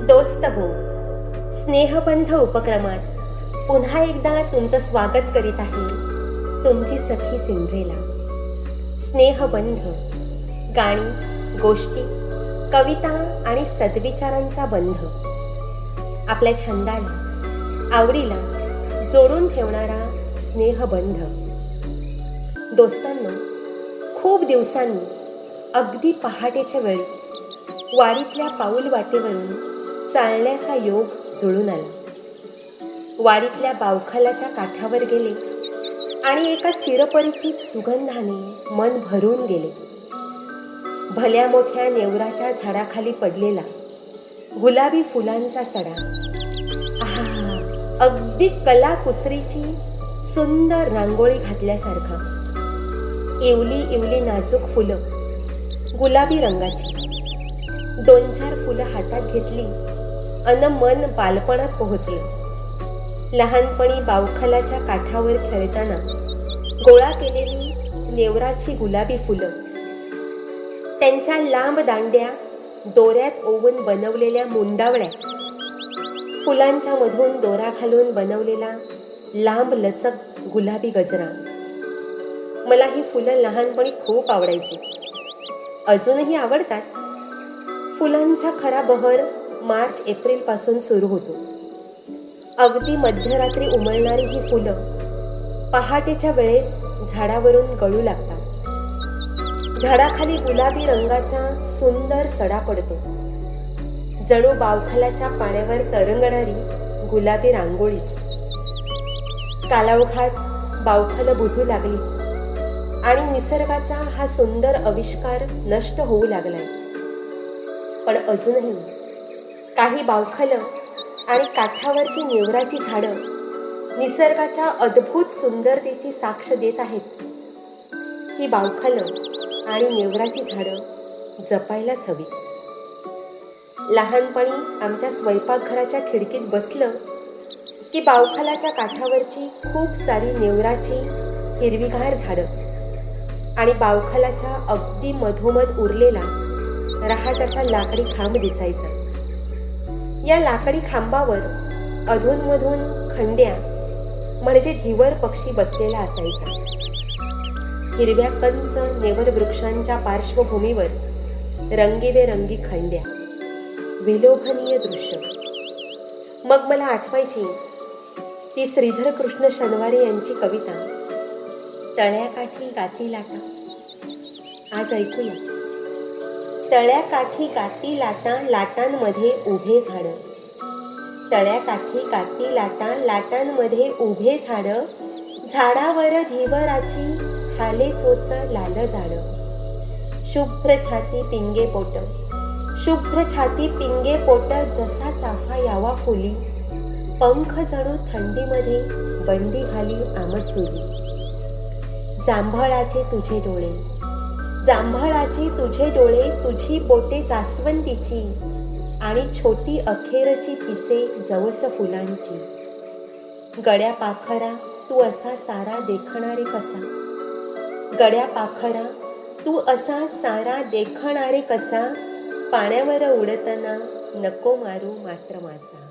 दोस्त हो, स्नेहबंध उपक्रमात पुन्हा एकदा तुमचं स्वागत करीत आहे तुमची सखी सिंड्रेला. स्नेहबंध, गाणी, गोष्टी, कविता आणि सद्विचारांचा बंध, आपल्या छंदाला, आवडीला जोडून ठेवणारा स्नेहबंध. दोस्तांनो, खूप दिवसांनी अगदी पहाटेच्या वेळी वाडीतल्या पाऊल वाटेवरून चालण्याचा योग जुळून आला. वाडीतल्या बावखलाच्या काठावर गेले आणि एका चिरपरिचित सुगंधाने मन भरून गेले. भल्या मोठ्या नेवराच्या झाडाखाली पडलेला गुलाबी फुलांचा सडा, आहा, अगदी कलाकुसरीची सुंदर रांगोळी घातल्यासारखा. इवली इवली नाजूक फुलं, गुलाबी रंगाची. 2-4 फुलं हातात घेतली अन मन बालपणात पोहोचले. लहानपणी बावखलाच्या काठावर खेळताना गोळा केलेली नेवराची गुलाबी फुलं, त्यांच्या लांब दांड्या दोऱ्यात ओवून बनवलेल्या मुंडावळ्या, फुलांच्या मधून दोरा घालून बनवलेला लांब लचक गुलाबी गजरा. मला ही फुलं लहानपणी खूप आवडायची, अजूनही आवडतात. फुलांचा खरा बहर मार्च-एप्रिल पासून सुरू होतो. अगदी मध्यरात्री उमलणारी ही फुलं पहाटेच्या वेळेस झाडावरून गळू लागतात. झाडाखाली गुलाबी रंगाचा सुंदर सडा पडतो, जणू बावखलाच्या पाण्यावर तरंगणारी गुलाबी रांगोळीच. कालावघात बावखलं बुजू लागली आणि निसर्गाचा हा सुंदर आविष्कार नष्ट होऊ लागलाय. पण अजूनही काही बावखलं आणि काठावरची नेवराची झाडं निसर्गाच्या अद्भुत सुंदरतेची साक्ष देत आहेत. ही बावखलं आणि नेवराची झाडं जपायलाच हवी. लहानपणी आमच्या स्वयंपाकघराच्या खिडकीत बसलं की बावखलाच्या काठावरची खूप सारी नेवराची हिरवीगार झाडं आणि बावखलाच्या अगदी मधोमध उरलेला रहाटाचा लाकडी खांब दिसायचा. या लाकडी खांबावर अधूनमधून खंड्या म्हणजे धीवर पक्षी बसलेला असायचा. हिरव्या कंच नेवर वृक्षांच्या पार्श्वभूमीवर रंगीबेरंगी खंड्या, विलोभनीय दृश्य. मग मला आठवायची ती श्रीधर कृष्ण शनवारे यांची कविता, तळ्याकाठी गाती लाटा. आज ऐकूया. तळ्याकाठी गाती लाटा, लाटांमध्ये उभे झाड. तळ्याकाठी गाती लाटा, लाटांमध्ये उभे झाड. झाडावर धीवराची हाले चोच लाल झाड. शुभ्र छाती पिंगे पोट, शुभ्र छाती पिंगे पोट. जसा चाफा यावा फुली, पंख जणू थंडीमध्ये बंडी घाली आमसुली. जांभळाचे तुझे डोळे, जांभळाचे तुझे डोळे. तुझी बोटे जास्वंदीची आणि छोटी अखेरची पिसे जवस फुलांची. गड्या पाखरा तू असा सारा देखणारे कसा, गड्या पाखरा तू असा सारा देखणारे कसा. पाण्यावर उडताना नको मारू मात्र माझा.